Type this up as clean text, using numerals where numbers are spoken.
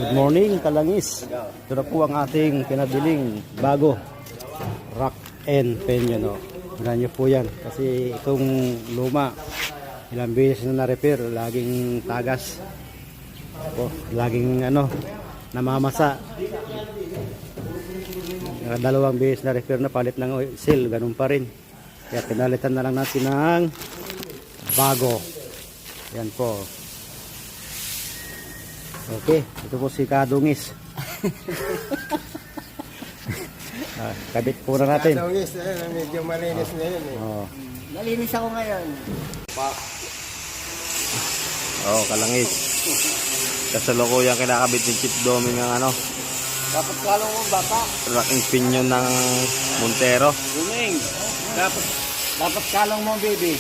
Good morning, Kalangis. Ito na po ang ating pinabiling bago rack and pen yan, o. Tignan nyo po yan. Kasi itong luma, ilang beses na na-repair, laging tagas. O, laging namamasa. Dalawang beses na repair na, palit ng oil, ganun pa rin. Kaya pinalitan na lang natin ng bago. Yan po. Okay, ito po si Kadungis. Kabit po na natin. Kadungis, medyo malinis na yun eh. Oh. Malinis ako ngayon. Kalangis. Kasalukuyang kinakabit ni Chip Domi ng Dapat kalong mo bata. racking pinion ng Montero. Guming. Dapat kalong mo baby.